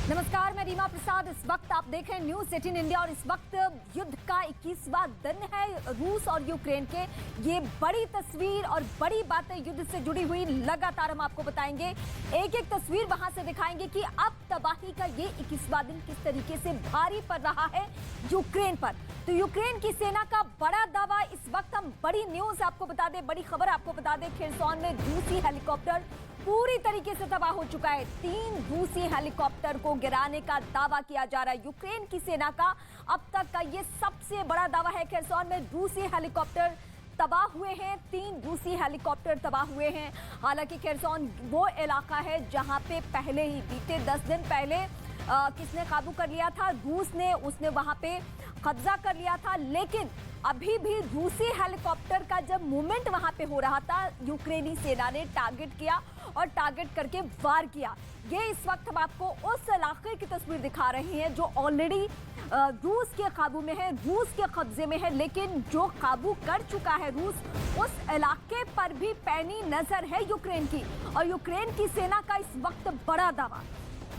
नमस्कार, मैं रीमा प्रसाद। इस वक्त आप देख रहे हैं न्यूज़ 18 इंडिया और इस वक्त युद्ध का 21वां दिन है रूस और यूक्रेन के। ये बड़ी तस्वीर और बड़ी बातें युद्ध से जुड़ी हुई लगातार हम आपको बताएंगे। एक एक तस्वीर वहां से दिखाएंगे कि अब तबाही का ये 21वां दिन किस तरीके से भारी पड़ रहा है यूक्रेन पर। तो यूक्रेन की सेना का बड़ा दावा। इस वक्त हम बड़ी न्यूज आपको बता दें, बड़ी खबर आपको बता दें। खेरसौन में रूसी हेलीकॉप्टर पूरी तरीके से तबाह हो चुका है। 3 रूसी हेलीकॉप्टर को गिराने का दावा किया जा रहा है यूक्रेन की सेना का। अब तक का ये सबसे बड़ा दावा है। खेरसौन में रूसी हेलीकॉप्टर तबाह हुए हैं, 3 रूसी हेलीकॉप्टर तबाह हुए हैं। हालांकि खेरसौन वो इलाका है जहां पे पहले ही बीते 10 दिन पहले किसने काबू कर लिया था, रूस ने, उसने वहां पे कब्जा कर लिया था। लेकिन अभी भी रूसी हेलीकॉप्टर का जब मूवमेंट वहां पे हो रहा था, यूक्रेनी सेना ने टारगेट किया और टारगेट करके वार किया। ये इस वक्त हम आपको उस इलाके की तस्वीर दिखा रहे हैं जो ऑलरेडी रूस के काबू में है, रूस के कब्जे में है। लेकिन जो काबू कर चुका है रूस, उस इलाके पर भी पैनी नजर है यूक्रेन की। और यूक्रेन की सेना का इस वक्त बड़ा दावा।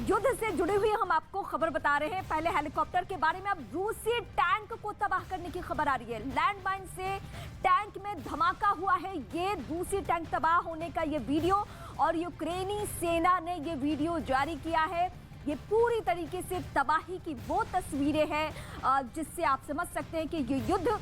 युद्ध से जुड़ी हुई हम आपको खबर बता रहे हैं। पहले हेलीकॉप्टर के बारे में, अब रूसी टैंक को तबाह करने की खबर आ रही है। लैंडमाइन से टैंक में धमाका हुआ है। ये रूसी टैंक तबाह होने का ये वीडियो, और यूक्रेनी सेना ने ये वीडियो जारी किया है। ये पूरी तरीके से तबाही की वो तस्वीरें हैं जिससे आप समझ सकते हैं कि ये युद्ध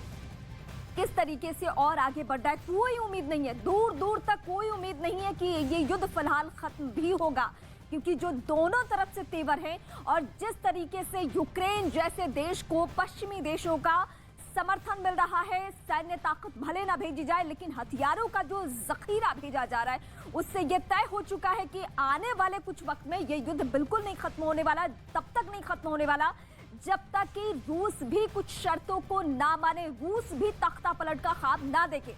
किस तरीके से और आगे बढ़ रहा है। कोई उम्मीद नहीं है, दूर दूर तक कोई उम्मीद नहीं है कि ये युद्ध फिलहाल खत्म भी होगा, क्योंकि जो दोनों तरफ से तेवर है और जिस तरीके से यूक्रेन जैसे देश को पश्चिमी देशों का समर्थन मिल रहा है, सैन्य ताकत भले ना भेजी जाए लेकिन हथियारों का जो जखीरा भेजा जा रहा है, उससे यह तय हो चुका है कि आने वाले कुछ वक्त में यह युद्ध बिल्कुल नहीं खत्म होने वाला। तब तक नहीं खत्म होने वाला जब तक कि रूस भी कुछ शर्तों को ना माने, रूस भी तख्ता पलट का ख्वाब ना देखे।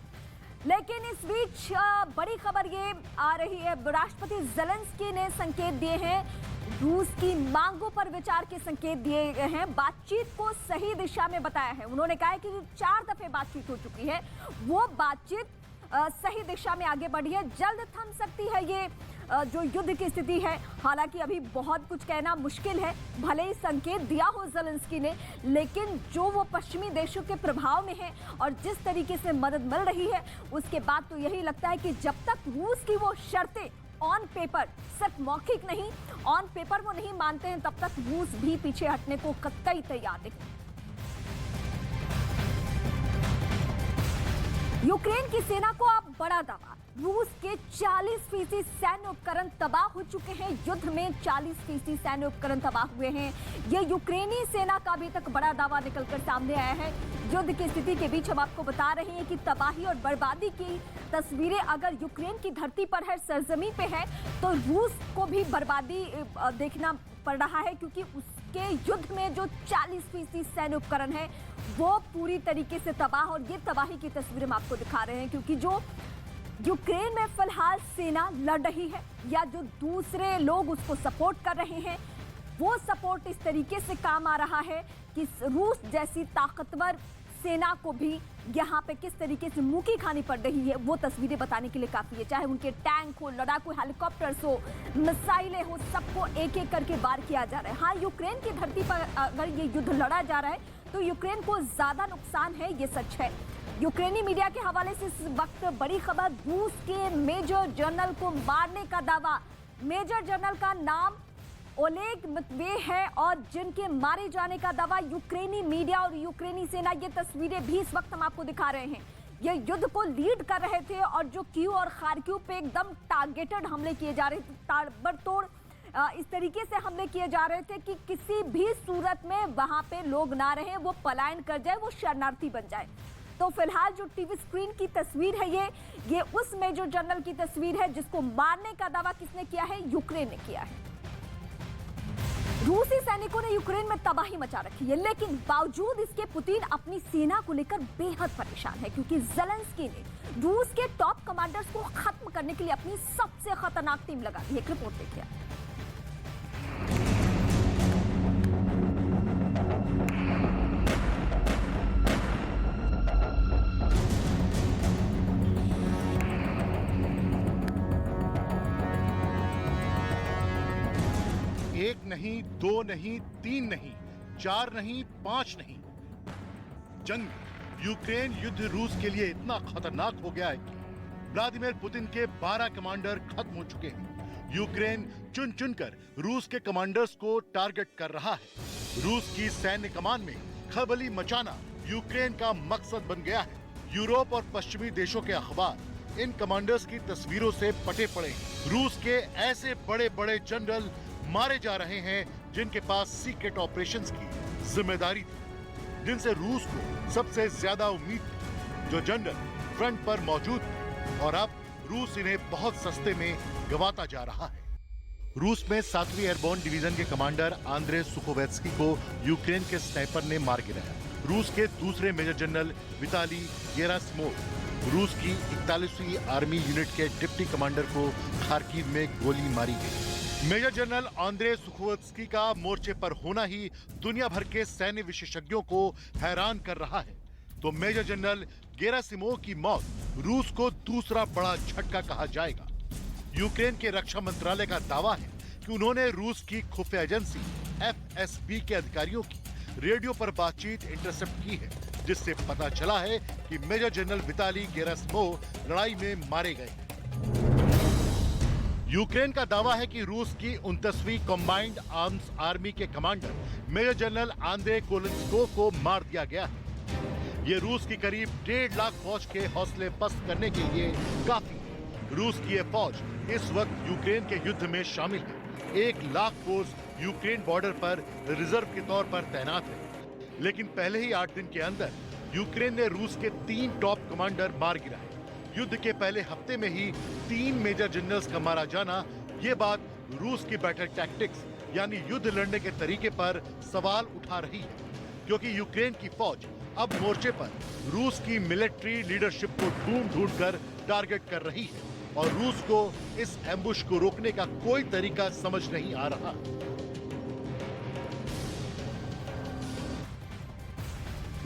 लेकिन इस बीच बड़ी खबर ये आ रही है, राष्ट्रपति ज़ेलेंस्की ने संकेत दिए हैं, रूस की मांगों पर विचार के संकेत दिए गए हैं, बातचीत को सही दिशा में बताया है। उन्होंने कहा है कि 4 दफे बातचीत हो चुकी है, वो बातचीत सही दिशा में आगे बढ़ी है। जल्द थम सकती है ये जो युद्ध की स्थिति है। हालांकि अभी बहुत कुछ कहना मुश्किल है, भले ही संकेत दिया हो ज़ेलेंस्की ने, लेकिन जो वो पश्चिमी देशों के प्रभाव में है और जिस तरीके से मदद मिल रही है, उसके बाद तो यही लगता है कि जब तक रूस की वो शर्तें ऑन पेपर, सिर्फ मौखिक नहीं, ऑन पेपर वो नहीं मानते हैं, तब तक रूस भी पीछे हटने को कतई तैयार नहीं। यूक्रेन की सेना को अब बड़ा दावा। रूस के 40% सैन्य उपकरण तबाह हो चुके हैं। युद्ध में 40% सैन्य उपकरण तबाह हुए हैं। ये यूक्रेनी सेना का अभी तक बड़ा दावा निकलकर सामने आया है। युद्ध की स्थिति के बीच हम आपको बता रहे हैं कि तबाही और बर्बादी की तस्वीरें अगर यूक्रेन की धरती पर है, सरजमीन पे है, तो रूस को भी बर्बादी देखना पड़ रहा है, क्योंकि उसके युद्ध में जो 40% सैन्य उपकरण है वो पूरी तरीके से तबाह। और ये तबाही की तस्वीरें हम आपको दिखा रहे हैं, क्योंकि जो यूक्रेन में फिलहाल सेना लड़ रही है या जो दूसरे लोग उसको सपोर्ट कर रहे हैं, वो सपोर्ट इस तरीके से काम आ रहा है कि रूस जैसी ताकतवर सेना को भी यहाँ पे किस तरीके से मुंह की खानी पड़ रही है, वो तस्वीरें बताने के लिए काफी है। चाहे उनके टैंक हो, लड़ाकू हेलीकॉप्टर्स हो, मिसाइलें हो, सबको एक एक करके वार किया जा रहा है। हाँ, यूक्रेन की धरती पर अगर ये युद्ध लड़ा जा रहा है तो यूक्रेन को ज्यादा नुकसान है, ये सच है। यूक्रेनी मीडिया के हवाले से इस वक्त बड़ी खबर, रूस के मेजर जनरल को मारने का दावा। मेजर जनरल का नाम ओलेग मतवेव है और जिनके मारे जाने का दावा यूक्रेनी मीडिया और यूक्रेनी सेना, ये तस्वीरें भी इस वक्त हम आपको दिखा रहे हैं। ये युद्ध को लीड कर रहे थे और जो कीव और खार्किव पे एकदम टारगेटेड हमले किए जा रहे थे, ताबड़तोड़ इस तरीके से हमले किए जा रहे थे कि किसी भी सूरत में वहां पे लोग ना रहे, वो पलायन कर जाए, वो शरणार्थी बन जाए। तो फिलहाल जो टीवी स्क्रीन की तस्वीर है ये उस मेजर जनरल की तस्वीर है जिसको मारने का दावा किसने किया है? यूक्रेन ने किया है। रूसी सैनिकों ने यूक्रेन में तबाही मचा रखी है, लेकिन बावजूद इसके पुतिन अपनी सेना को लेकर बेहद परेशान है, क्योंकि ज़ेलेंस्की ने रूस के टॉप कमांडर्स को खत्म करने के लिए अपनी सबसे खतरनाक टीम लगा दी है। एक रिपोर्ट देखिए। एक नहीं, दो नहीं, तीन नहीं, चार नहीं, पांच नहीं, जंग यूक्रेन युद्ध रूस के लिए इतना खतरनाक हो गया है कि व्लादिमीर पुतिन के 12 कमांडर खत्म हो चुके हैं। यूक्रेन चुन चुनकर रूस के कमांडर्स को टारगेट कर रहा है। रूस की सैन्य कमान में खलबली मचाना यूक्रेन का मकसद बन गया है। यूरोप और पश्चिमी देशों के अखबार इन कमांडर्स की तस्वीरों से पटे पड़े। रूस के ऐसे बड़े बड़े जनरल मारे जा रहे हैं जिनके पास सीक्रेट ऑपरेशंस की जिम्मेदारी थी, जिनसे रूस को सबसे ज्यादा उम्मीद थी, जो जनरल फ्रंट पर मौजूद थे, और अब रूस इन्हें बहुत सस्ते में गंवाता जा रहा है। रूस में 7वीं एयरबोर्न डिवीजन के कमांडर आंद्रे सुखोवेत्स्की को यूक्रेन के स्नाइपर ने मार गिराया। रूस के दूसरे मेजर जनरल विताली गेरासिमोव, रूस की 41वीं आर्मी यूनिट के डिप्टी कमांडर को खार्किव में गोली मारी गई। मेजर जनरल आंद्रे सुखोवेत्स्की का मोर्चे पर होना ही दुनिया भर के सैन्य विशेषज्ञों को हैरान कर रहा है, तो मेजर जनरल गेरासिमोव की मौत रूस को दूसरा बड़ा झटका कहा जाएगा। यूक्रेन के रक्षा मंत्रालय का दावा है कि उन्होंने रूस की खुफिया एजेंसी FSB के अधिकारियों की रेडियो पर बातचीत इंटरसेप्ट की है, जिससे पता चला है कि मेजर जनरल विताली गेरासिमोव लड़ाई में मारे गए हैं। यूक्रेन का दावा है कि रूस की 29वीं कॉम्बाइंड आर्म्स आर्मी के कमांडर मेजर जनरल आंद्रे कोलेंस्को को मार दिया गया है। ये रूस की करीब 1.5 लाख फौज के हौसले पस्त करने के लिए काफी है। रूस की यह फौज इस वक्त यूक्रेन के युद्ध में शामिल है। 1 लाख फोर्स यूक्रेन बॉर्डर पर रिजर्व के तौर पर तैनात है, लेकिन पहले ही 8 दिन के अंदर यूक्रेन ने रूस के 3 टॉप कमांडर मार गिराए। युद्ध के पहले हफ्ते में ही 3 मेजर जनरल्स का मारा जाना, ये बात रूस की बैटल टैक्टिक्स यानी युद्ध लड़ने के तरीके पर सवाल उठा रही है, क्योंकि यूक्रेन की फौज अब मोर्चे पर रूस की मिलिट्री लीडरशिप को ढूंढ कर टारगेट कर रही है और रूस को इस एम्बुश को रोकने का कोई तरीका समझ नहीं आ रहा।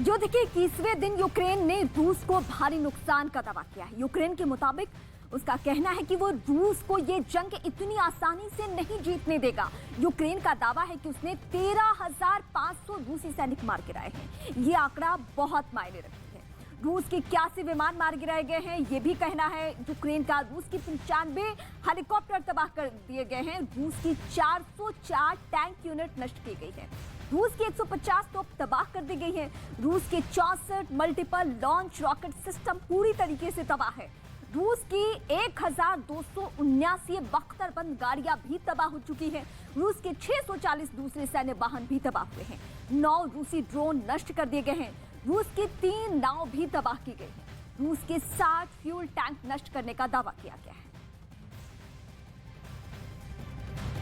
युद्ध के 21वें दिन यूक्रेन ने रूस को भारी नुकसान का दावा किया है। यूक्रेन के मुताबिक उसका कहना है कि वो रूस को ये जंग इतनी आसानी से नहीं जीतने देगा। यूक्रेन का दावा है कि उसने 13,500 रूसी सैनिक मार गिराए हैं। ये आंकड़ा बहुत मायने रखती है। रूस के 81 विमान मार गिराए गए हैं, ये भी कहना है यूक्रेन का। रूस की 95 हेलीकॉप्टर तबाह कर दिए गए हैं। रूस की 404 टैंक यूनिट नष्ट की गई है। रूस की 150 तोप तबाह कर दी गई है। रूस के 64 मल्टीपल लॉन्च रॉकेट सिस्टम पूरी तरीके से तबाह है। रूस की 1279 बख्तरबंद गाड़ियां भी तबाह हो चुकी हैं। रूस के 640 दूसरे सैन्य वाहन भी तबाह हुए हैं। 9 रूसी ड्रोन नष्ट कर दिए गए हैं। रूस की 3 नाव भी तबाह की गई है। रूस के 60 फ्यूल टैंक नष्ट करने का दावा किया गया है।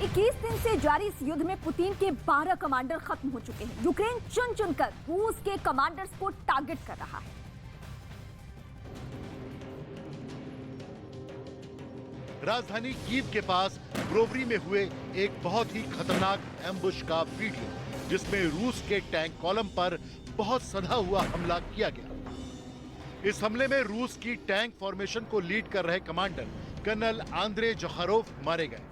21 दिन से जारी इस युद्ध में पुतिन के 12 कमांडर खत्म हो चुके हैं। यूक्रेन चुन चुनकर रूस के कमांडर्स को टारगेट कर रहा है। राजधानी कीव के पास ब्रोवरी में हुए एक बहुत ही खतरनाक एम्बुश का वीडियो, जिसमें रूस के टैंक कॉलम पर बहुत सधा हुआ हमला किया गया। इस हमले में रूस की टैंक फॉर्मेशन को लीड कर रहे कमांडर कर्नल आंद्रे जखारोव मारे गए।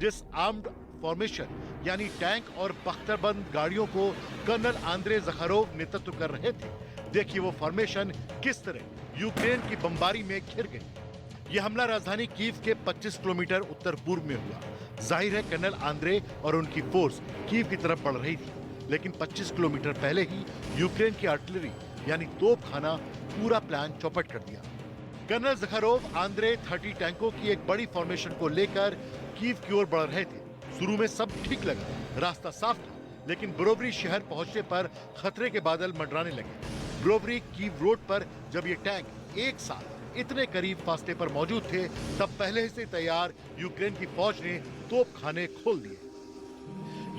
जिस आर्म्ड फॉर्मेशन यानी टैंक और बख्तरबंद गाड़ियों को कर्नल आंद्रे जखारोव नेतृत्व कर रहे थे, देखिए वो फॉर्मेशन किस तरह यूक्रेन की बमबारी में घिर गई। यह हमला राजधानी कीव के 25 किलोमीटर उत्तर पूर्व में हुआ। जाहिर है कर्नल आंद्रे और उनकी फोर्स कीव की तरफ बढ़ रही थी, लेकिन 25 किलोमीटर पहले ही यूक्रेन की आर्टिलरी यानी तोपखाना पूरा प्लान चौपट कर दिया। कर्नल जखारोव आंद्रे 30 टैंकों की एक बड़ी फॉर्मेशन को लेकर कीव की ओर बढ़ रहे थे। शुरू में सब ठीक लगा, रास्ता साफ था, लेकिन ब्रोवरी शहर पहुंचने पर खतरे के बादल मंडराने लगे। ब्रोवरी कीव रोड पर जब ये टैंक एक साथ इतने करीब फासले पर मौजूद थे, तब पहले से तैयार यूक्रेन की फौज ने तोपखाने खोल दिए।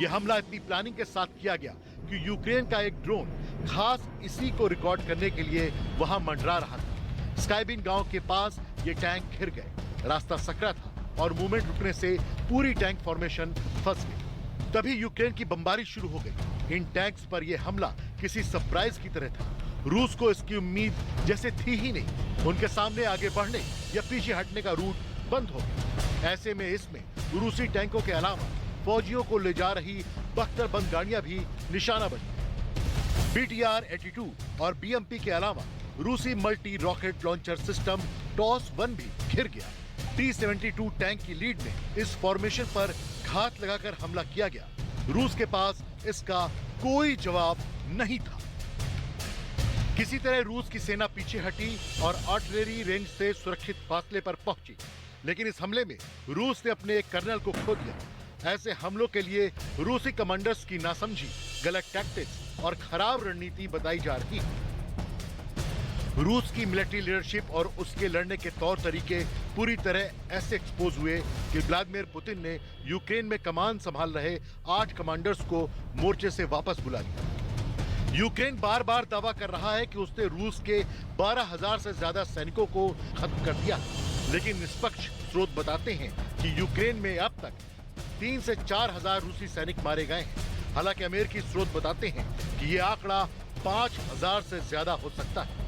यह हमला इतनी प्लानिंग के साथ किया गया कि यूक्रेन का एक ड्रोन खास इसी को रिकॉर्ड करने के लिए वहां मंडरा रहा था। स्काइबिन गांव के पास ये टैंक घिर गए। रास्ता सकरा था और मूवमेंट रुकने से पूरी टैंक फॉर्मेशन फंस गई। तभी यूक्रेन की बमबारी शुरू हो गई। इन टैंक्स पर यह हमला किसी सरप्राइज की तरह था। रूस को इसकी उम्मीद जैसे थी ही नहीं। उनके सामने आगे बढ़ने या पीछे हटने का रूट बंद हो गया। ऐसे में इसमें रूसी टैंकों के अलावा फौजियों को ले जा रही बख्तरबंद गाड़ियां भी निशाना बनी। BTR-82 और BMP के अलावा रूसी multi rocket launcher system TOS-1 भी घिर गया। T-72 टैंक की लीड में इस फॉर्मेशन पर घात लगाकर हमला किया गया। रूस के पास इसका कोई जवाब नहीं था। किसी तरह रूस की सेना पीछे हटी और आर्टिलरी रेंज से सुरक्षित फासले पर पहुंची, लेकिन इस हमले में रूस ने अपने एक कर्नल को खो दिया। ऐसे हमलों के लिए रूसी कमांडर्स की नासमझी, गलत टैक्टिक्स और खराब रणनीति बताई जा रही है। रूस की मिलिट्री लीडरशिप और उसके लड़ने के तौर तरीके पूरी तरह ऐसे एक्सपोज हुए कि व्लादिमीर पुतिन ने यूक्रेन में कमान संभाल रहे 8 कमांडर्स को मोर्चे से वापस बुला लिया। यूक्रेन बार बार दावा कर रहा है कि उसने रूस के 12,000 से ज्यादा सैनिकों को खत्म कर दिया, लेकिन निष्पक्ष स्रोत बताते हैं कि यूक्रेन में अब तक 3 से 4,000 रूसी सैनिक मारे गए हैं। हालांकि अमेरिकी स्रोत बताते हैं कि ये आंकड़ा 5,000 से ज्यादा हो सकता है।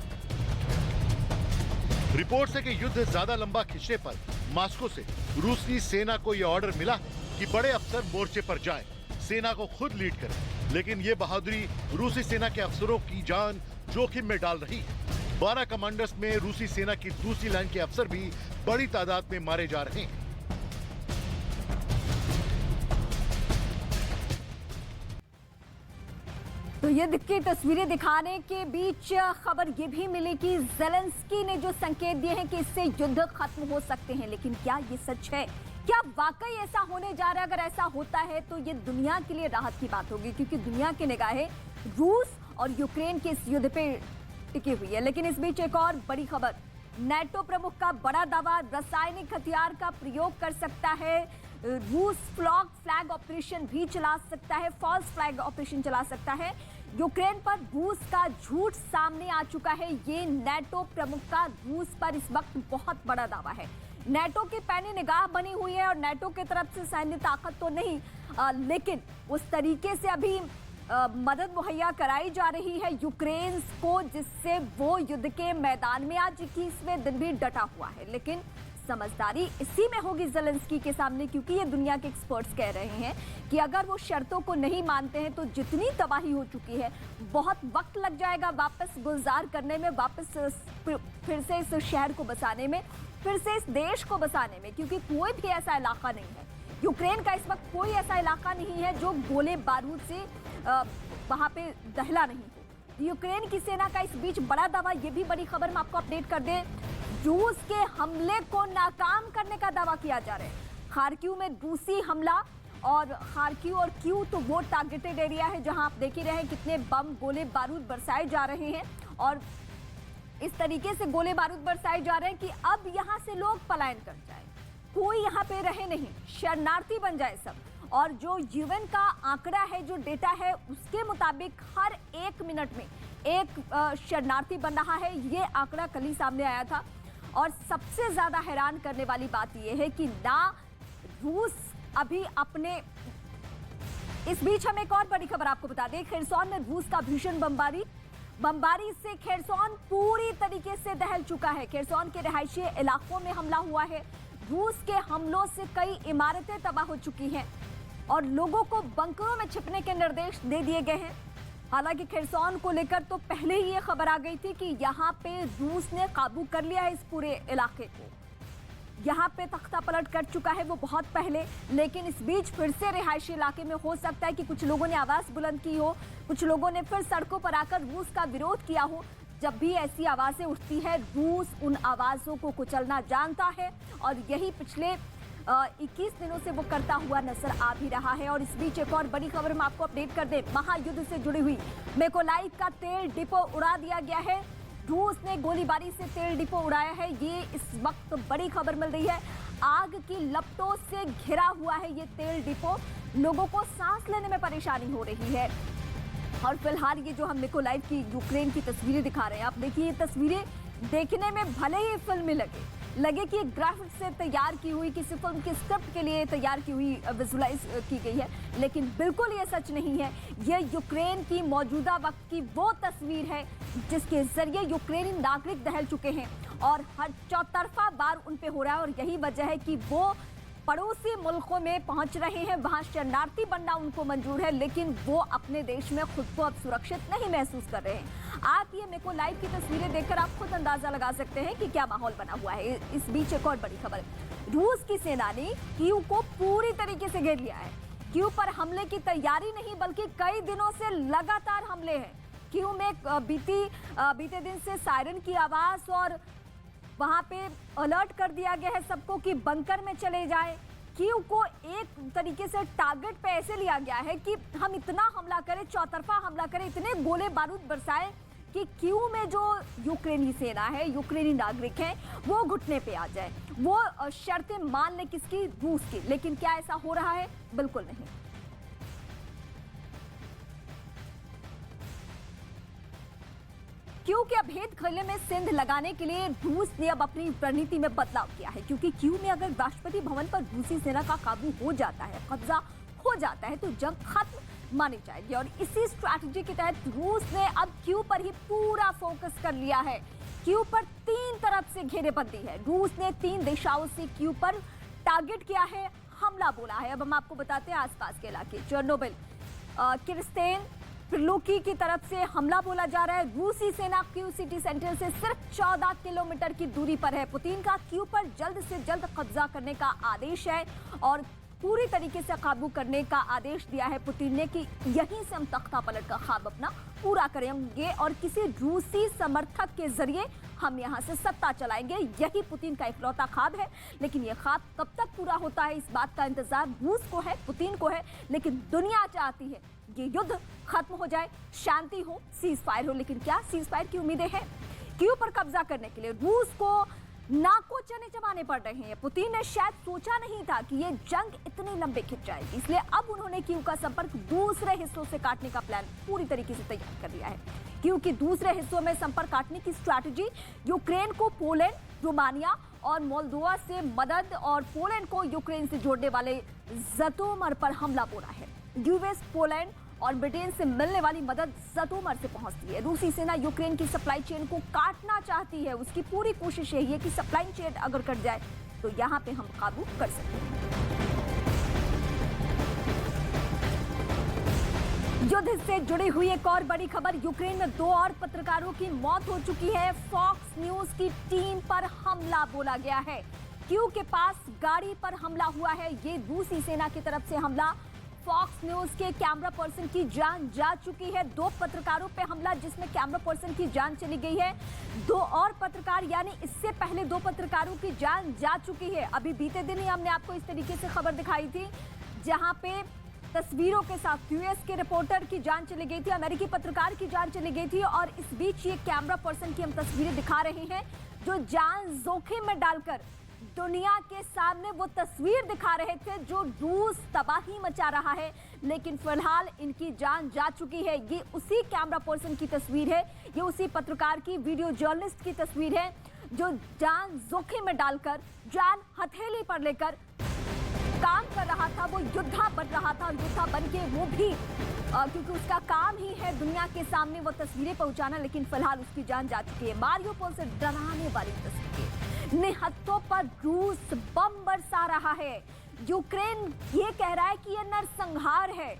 रिपोर्ट है कि युद्ध ज्यादा लंबा खिंचने पर मॉस्को से रूसी सेना को यह ऑर्डर मिला कि बड़े अफसर मोर्चे पर जाएं, सेना को खुद लीड करें। लेकिन ये बहादुरी रूसी सेना के अफसरों की जान जोखिम में डाल रही है। 12 कमांडर्स में रूसी सेना की दूसरी लाइन के अफसर भी बड़ी तादाद में मारे जा रहे हैं। तो युद्ध की तस्वीरें दिखाने के बीच खबर ये भी मिली कि ज़ेलेंस्की ने जो संकेत दिए हैं कि इससे युद्ध खत्म हो सकते हैं, लेकिन क्या ये सच है? क्या वाकई ऐसा होने जा रहा है? अगर ऐसा होता है तो ये दुनिया के लिए राहत की बात होगी, क्योंकि दुनिया की निगाहें रूस और यूक्रेन के इस युद्ध पे टिकी हुई है। लेकिन इस बीच एक और बड़ी खबर, नेटो प्रमुख का बड़ा दावा, रासायनिक हथियार का प्रयोग कर सकता है रूस, फ्लैग ऑपरेशन भी चला सकता है, फॉल्स फ्लैग ऑपरेशन चला सकता है। यूक्रेन पर रूस का झूठ सामने आ चुका है। ये नेटो प्रमुख का रूस पर इस वक्त बहुत बड़ा दावा है। नेटो की पैनी निगाह बनी हुई है और नेटो की तरफ से सैन्य ताकत तो नहीं, लेकिन उस तरीके से अभी मदद मुहैया कराई जा रही है यूक्रेन को, जिससे वो युद्ध के मैदान में आज 21वें दिन भी डटा हुआ है। लेकिन समझदारी इसी में होगी ज़ेलेंस्की के सामने, क्योंकि ये दुनिया के एक्सपर्ट्स कह रहे हैं कि अगर वो शर्तों को नहीं मानते हैं तो जितनी तबाही हो चुकी है, बहुत वक्त लग जाएगा वापस गुलजार करने में, वापस फिर से इस शहर को बसाने में, फिर से इस देश को बसाने में, क्योंकि कोई भी ऐसा इलाका नहीं है, यूक्रेन का इस वक्त कोई ऐसा इलाका नहीं है जो गोले बारूद से वहां पे दहला नहीं हो। यूक्रेन की सेना का इस बीच बड़ा दावा, ये भी बड़ी खबर मैं आपको अपडेट कर दें, रूस के हमले को नाकाम करने का दावा किया जा रहा है। खार्किव में रूसी हमला, और खार्किव और क्यू तो वो टारगेटेड एरिया है जहां आप देख ही रहे हैं कितने बम गोले बारूद बरसाए जा रहे हैं, और इस तरीके से गोले बारूद बरसाए जा रहे हैं कि अब यहां से लोग पलायन कर जाए, कोई यहां पे रहे नहीं, शरणार्थी बन जाए सब। और जो यूएन का आंकड़ा है, जो डेटा है, उसके मुताबिक हर 1 मिनट में एक शरणार्थी बन रहा है। ये आंकड़ा कल ही सामने आया था। और सबसे ज्यादा हैरान करने वाली बात यह है कि ना रूस अभी अपने, इस बीच हम एक और बड़ी खबर आपको बता दें, खेरसौन में रूस का भीषण बमबारी से खेरसौन पूरी तरीके से दहल चुका है। खेरसौन के रिहायशी इलाकों में हमला हुआ है। रूस के हमलों से कई इमारतें तबाह हो चुकी हैं और लोगों को बंकरों में छिपने के निर्देश दे दिए गए हैं। हालांकि खेरसौन को लेकर तो पहले ही ये खबर आ गई थी कि यहाँ पे रूस ने काबू कर लिया है इस पूरे इलाके को, यहाँ पे तख्ता पलट कर चुका है वो बहुत पहले। लेकिन इस बीच फिर से रिहायशी इलाके में हो सकता है कि कुछ लोगों ने आवाज बुलंद की हो, कुछ लोगों ने फिर सड़कों पर आकर रूस का विरोध किया हो। जब भी ऐसी आवाजें उठती है, रूस उन आवाजों को कुचलना जानता है और यही पिछले 21 दिनों से वो करता हुआ नजर आ भी रहा है। और इस बीच एक और बड़ी खबर मैं आपको अपडेट कर दें, महायुद्ध से जुड़ी हुई मिकोलाइव का तेल डिपो उड़ा दिया गया है। रूस ने गोलीबारी से तेल डिपो उड़ाया है, ये इस वक्त बड़ी खबर मिल रही है। आग की लपटों से घिरा हुआ है ये तेल डिपो, लोगों को सांस लेने में परेशानी हो रही है। और फिलहाल ये जो हम मिकोलाइव की यूक्रेन की तस्वीरें दिखा रहे हैं, आप देखिए ये तस्वीरें देखने में भले ही फिल्मी लगे कि ग्राफिक्स से तैयार की हुई, किसी फिल्म की स्क्रिप्ट के लिए तैयार की हुई, विजुलाइज की गई है, लेकिन बिल्कुल ये सच नहीं है। ये यूक्रेन की मौजूदा वक्त की वो तस्वीर है जिसके जरिए यूक्रेनी नागरिक दहल चुके हैं और हर चौतरफा बार उन पे हो रहा है। और यही वजह है कि वो पड़ोसी मुल्कों में पहुंच रहे हैं, वहां शरणार्थी बनना उनको मंजूर है, लेकिन वो अपने देश में खुद को अब सुरक्षित नहीं महसूस कर रहे हैं। आप ये मेरे को लाइव की तस्वीरें देखकर आप खुद अंदाजा लगा सकते हैं कि क्या माहौल बना हुआ है। इस बीच एक और बड़ी खबर, रूस की सेना ने कीव को पूरी तरीके से घेर लिया है। कीव पर हमले की तैयारी नहीं बल्कि कई दिनों से लगातार हमले हैं। कीव में बीते दिन से सायरन की आवाज और वहां पे अलर्ट कर दिया गया है सबको कि बंकर में चले जाएं। कीव को एक तरीके से टारगेट पे ऐसे लिया गया है कि हम इतना हमला करें, चौतरफा हमला करें, इतने गोले बारूद बरसाएं कि कीव में जो यूक्रेनी सेना है, यूक्रेनी नागरिक हैं, वो घुटने पे आ जाए, वो शर्तें मान ले किसकी, रूस की। लेकिन क्या ऐसा हो रहा है? बिल्कुल नहीं। कीव के अभेद किले में सेंध लगाने के लिए रूस ने अब अपनी रणनीति में बदलाव किया है, क्योंकि कीव में अगर राष्ट्रपति भवन पर रूसी सेना का काबू हो जाता है, कब्जा हो जाता है, तो जंग खत्म मानी जाएगी। और इसी स्ट्रैटेजी के तहत रूस ने अब कीव पर ही पूरा फोकस कर लिया है। कीव पर 3 तरफ से घेरेबंदी है। रूस ने 3 दिशाओं से कीव पर टारगेट किया है, हमला बोला है। अब हम आपको बताते हैं आसपास के इलाके, चेर्नोबिल, किर्स्तेन, प्रिलुकी की तरफ से हमला बोला जा रहा है। रूसी सेना कीव सिटी सेंटर से सिर्फ 14 किलोमीटर की दूरी पर है। पुतिन का कीव पर जल्द से जल्द कब्जा करने का आदेश है और पूरी तरीके से काबू करने का आदेश दिया है पुतिन ने कि यहीं से हम तख्ता पलट का ख्वाब अपना पूरा करेंगे और किसी रूसी समर्थक के जरिए हम यहां से सत्ता चलाएंगे। यही पुतिन का इकलौता ख्वाब है। लेकिन यह ख्वाब कब तक पूरा होता है, इस बात का इंतजार रूस को है, पुतिन को है। लेकिन दुनिया चाहती है ये युद्ध खत्म हो जाए, शांति हो, सीज फायर हो। लेकिन क्या सीज फायर की उम्मीदें हैं? कीव पर कब्जा करने के लिए रूस को नाको चने चबाने पड़ रहे हैं। पुतिन ने शायद सोचा नहीं था कि ये जंग इतने लंबे खिंच जाएगी, इसलिए अब उन्होंने कीव का संपर्क दूसरे हिस्सों से काटने का प्लान पूरी तरीके से तैयार कर लिया है। कीव के दूसरे हिस्सों में संपर्क काटने की स्ट्रैटेजी यूक्रेन को पोलैंड, रोमानिया और मोल्दोवा से मदद और पोलैंड को यूक्रेन से जोड़ने वाले ज़टोमर पर हमला बोला है। यूएस, पोलैंड और ब्रिटेन से मिलने वाली मदद ज़टोमर से पहुंचती है। रूसी सेना यूक्रेन की सप्लाई चेन को काटना चाहती है। उसकी पूरी कोशिश यही है कि सप्लाई चेन अगर कट जाए तो यहां पे हम काबू कर सकते हैं। युद्ध से जुड़ी हुई एक और बड़ी खबर, यूक्रेन में 2 और पत्रकारों की मौत हो चुकी है। फॉक्स न्यूज की टीम पर हमला बोला गया है। कीव के पास गाड़ी पर हमला हुआ है। ये रूसी सेना की तरफ से हमला। फॉक्स न्यूज के कैमरा पर्सन की जान जा चुकी है। 2 पत्रकारों पे हमला जिसमें कैमरा पर्सन की जान चली गई है। 2 और पत्रकार, यानी इससे पहले 2 पत्रकारों की जान जा चुकी है। अभी बीते दिन ही हमने आपको इस तरीके से खबर दिखाई थी, जहां पे तस्वीरों के साथ यूएस के रिपोर्टर की जान चली गई थी, अमेरिकी पत्रकार की जान चली गई थी। और इस बीच ये कैमरा पर्सन की हम तस्वीरें दिखा रहे हैं जो जान जोखिम में डालकर दुनिया के सामने वो तस्वीर दिखा रहे थे जो रूस तबाही मचा रहा है। लेकिन फिलहाल इनकी जान जा चुकी है। ये उसी कैमरा पर्सन की तस्वीर है, ये उसी पत्रकार की, वीडियो जर्नलिस्ट की तस्वीर है जो जान जोखिम में डालकर, जान हथेली पर लेकर काम कर रहा था। वो योद्धा बन रहा था, योद्धा बन के वो भी क्योंकि उसका काम ही है दुनिया के सामने वो तस्वीरें पहुंचाना। लेकिन फिलहाल उसकी जान जा चुकी है। मारियोपोल से डराने वाली तस्वीरें, निहत्तों पर रूस बम बरसा रहा है। यूक्रेन ये कह रहा है कि यह नरसंहार है।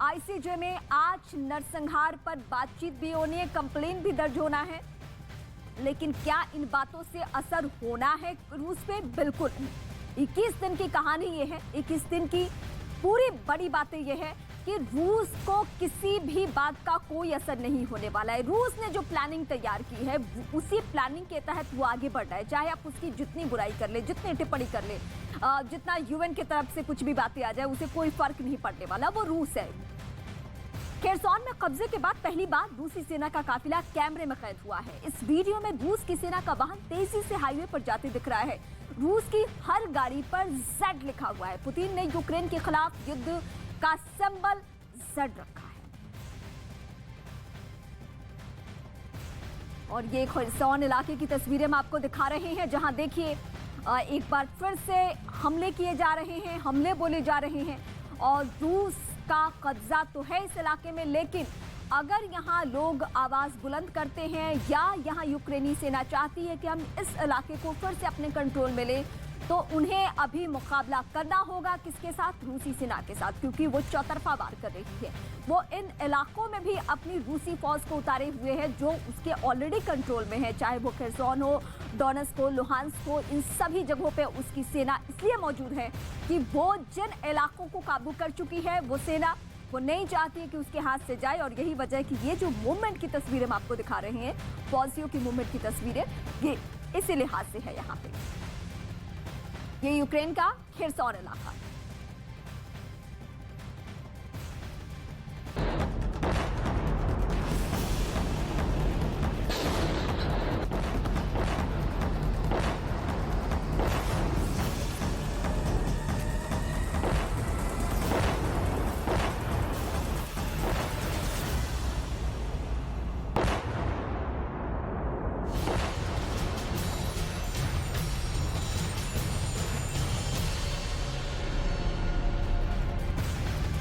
आईसीजे में आज नरसंहार पर बातचीत भी होनी है, कंप्लेन भी दर्ज होना है। लेकिन क्या इन बातों से असर होना है रूस पे? बिल्कुल नहीं। 21 दिन की कहानी ये है, 21 दिन की पूरी बड़ी बातें ये है कि रूस को किसी भी बात का कोई असर नहीं होने वाला है। रूस ने जो प्लानिंग तैयार की है उसी प्लानिंग के तहत वो आगे बढ़ रहा है। चाहे आप उसकी जितनी बुराई कर ले, जितनी टिप्पणी कर ले, जितना यूएन की तरफ से कुछ भी बातें आ जाए, उसे कोई फर्क नहीं पड़ने वाला। वो रूस है। खेरसॉन में कब्जे के बाद पहली बार रूसी सेना का काफिला कैमरे में कैद हुआ है। इस वीडियो में रूस की सेना का वाहन तेजी से हाईवे पर जाते दिख रहा है। रूस की हर गाड़ी पर Z लिखा हुआ है। पुतिन ने यूक्रेन के खिलाफ युद्ध का सिंबल Z रखा है। और ये खेरसॉन इलाके की तस्वीरें हम आपको दिखा रहे हैं, जहां देखिए एक बार फिर से हमले किए जा रहे हैं, हमले बोले जा रहे हैं। और रूस का कब्जा तो है इस इलाके में, लेकिन अगर यहाँ लोग आवाज बुलंद करते हैं या यहाँ यूक्रेनी सेना चाहती है कि हम इस इलाके को फिर से अपने कंट्रोल में लें, तो उन्हें अभी मुकाबला करना होगा किसके साथ? रूसी सेना के साथ, क्योंकि वो चौतरफा वार कर रही है। वो इन इलाकों में भी अपनी रूसी फौज को उतारे हुए है जो उसके ऑलरेडी कंट्रोल में है, चाहे वो खेर्सोन हो, डोनेट्स्क हो, लुहांस्क हो, इन सभी जगहों पे उसकी सेना इसलिए मौजूद है कि वो जिन इलाकों को काबू कर चुकी है वो सेना वो नहीं चाहती है कि उसके हाथ से जाए। और यही वजह है कि ये जो मूवमेंट की तस्वीरें हम आपको दिखा रहे हैं, फौजियों की मूवमेंट की तस्वीरें, ये इसी लिहाज से है। यहाँ पे ये यूक्रेन का खेर्सोन इलाका।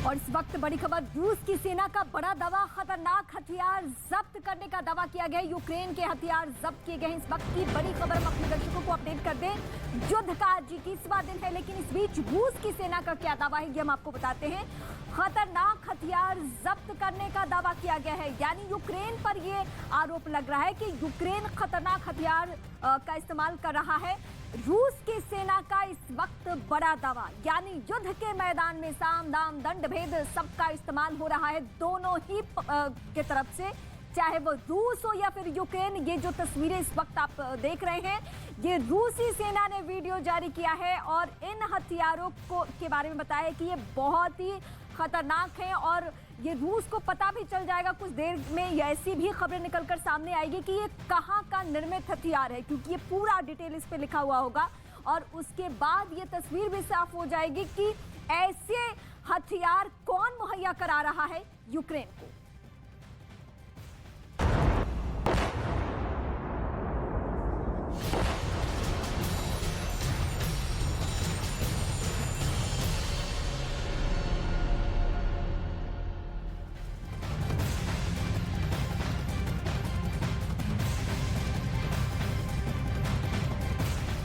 और इस वक्त बड़ी खबर, रूस की सेना का बड़ा दावा, खतरनाक हथियार जब्त करने का दावा किया गया। यूक्रेन के हथियार जब्त किए गए हैं। इस वक्त की बड़ी खबर हम अपने दर्शकों को अपडेट कर दें। युद्ध का आज 21वां दिन है, लेकिन इस बीच रूस की सेना का क्या दावा है ये हम आपको बताते हैं। खतरनाक हथियार जब्त करने का दावा किया गया है, यानी यूक्रेन पर ये आरोप लग रहा है कि यूक्रेन खतरनाक हथियार का इस्तेमाल कर रहा है। रूस की सेना का इस वक्त बड़ा दावा, यानी युद्ध के मैदान में साम दाम दंड भेद सबका इस्तेमाल हो रहा है दोनों ही के तरफ से, चाहे वो रूस हो या फिर यूक्रेन। ये जो तस्वीरें इस वक्त आप देख रहे हैं, ये रूसी सेना ने वीडियो जारी किया है और इन हथियारों को के बारे में बताया कि ये बहुत ही खतरनाक है और ये रूस को पता भी चल जाएगा कुछ देर में। ये ऐसी भी खबरें निकलकर सामने आएगी कि ये कहाँ का निर्मित हथियार है, क्योंकि ये पूरा डिटेल इस पे लिखा हुआ होगा और उसके बाद ये तस्वीर भी साफ हो जाएगी कि ऐसे हथियार कौन मुहैया करा रहा है यूक्रेन को।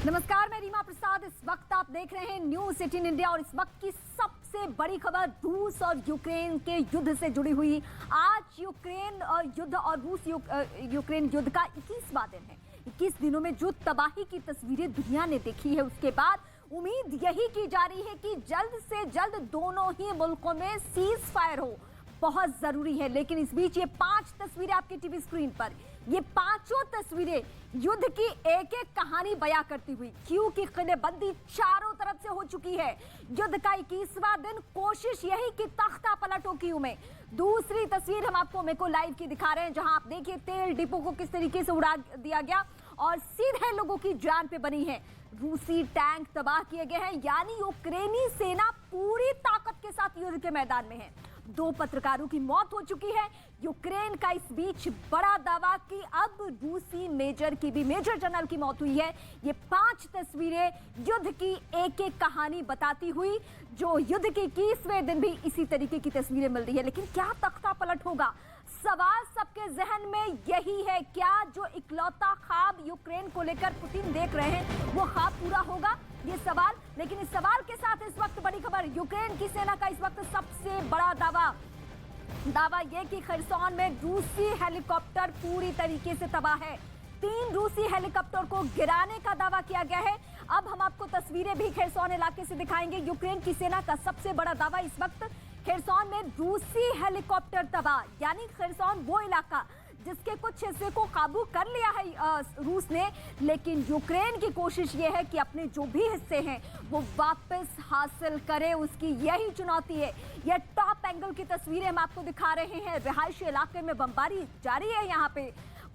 नमस्कार, मैं रीमा प्रसाद। इस वक्त आप देख रहे हैं न्यूज़ 18 इंडिया और इस वक्त की सबसे बड़ी खबर रूस और यूक्रेन के युद्ध से जुड़ी हुई। आज यूक्रेन युद्ध और रूस यूक्रेन युद्ध का 21वां दिन है। 21 दिनों में जो तबाही की तस्वीरें दुनिया ने देखी है, उसके बाद उम्मीद यही की जा रही है कि जल्द से जल्द दोनों ही मुल्कों में सीज फायर हो, बहुत जरूरी है। लेकिन इस बीच ये 5 तस्वीरें आपके टीवी स्क्रीन पर, ये पांचों तस्वीरें युद्ध की एक एक कहानी बयां करती हुई। क्यू की किलेबंदी चारों तरफ से हो चुकी है। युद्ध का 21वां दिन, कोशिश यही कि तख्ता पलटो क्यू में। दूसरी तस्वीर हम आपको मेको लाइव की दिखा रहे हैं, जहां आप देखिए तेल डिपो को किस तरीके से उड़ा दिया गया और सीधे लोगों की जान पे बनी है। रूसी टैंक तबाह किए गए हैं, यानी यूक्रेनी सेना पूरी ताकत के साथ युद्ध के मैदान में है। 2 पत्रकारों की मौत हो चुकी है। यूक्रेन का इस बीच बड़ा दावा कि अब रूसी मेजर जनरल की मौत हुई है। ये 5 तस्वीरें युद्ध की एक एक कहानी बताती हुई, जो युद्ध के 21वें दिन भी इसी तरीके की तस्वीरें मिल रही है। लेकिन क्या तख्ता पलट होगा? सवाल सबके जहन में यही है, क्या जो इकलौता ख्वाब यूक्रेन को लेकर पुतिन देख रहे हैं वो ख्वाब पूरा होगा? ये सवाल। लेकिन इस सवाल के साथ इस वक्त बड़ी खबर, यूक्रेन की सेना का इस वक्त सबसे बड़ा दावा ये कि खेर्सोन में रूसी हेलीकॉप्टर पूरी तरीके से तबाह है। 3 रूसी हेलीकॉप्टर को गिराने का दावा किया गया है। अब हम आपको तस्वीरें भी खेर्सोन इलाके से दिखाएंगे। यूक्रेन की सेना का सबसे बड़ा दावा इस वक्त, खेर्सोन में रूसी हेलीकॉप्टर तबाह, यानी खेर्सोन वो इलाका जिसके कुछ हिस्से को काबू कर लिया है रूस ने, लेकिन यूक्रेन की कोशिश ये है कि अपने जो भी हिस्से हैं वो वापस हासिल करे, उसकी यही चुनौती है। ये टॉप एंगल की तस्वीरें हम आपको दिखा रहे हैं। रिहायशी इलाके में बमबारी जारी है। यहाँ पे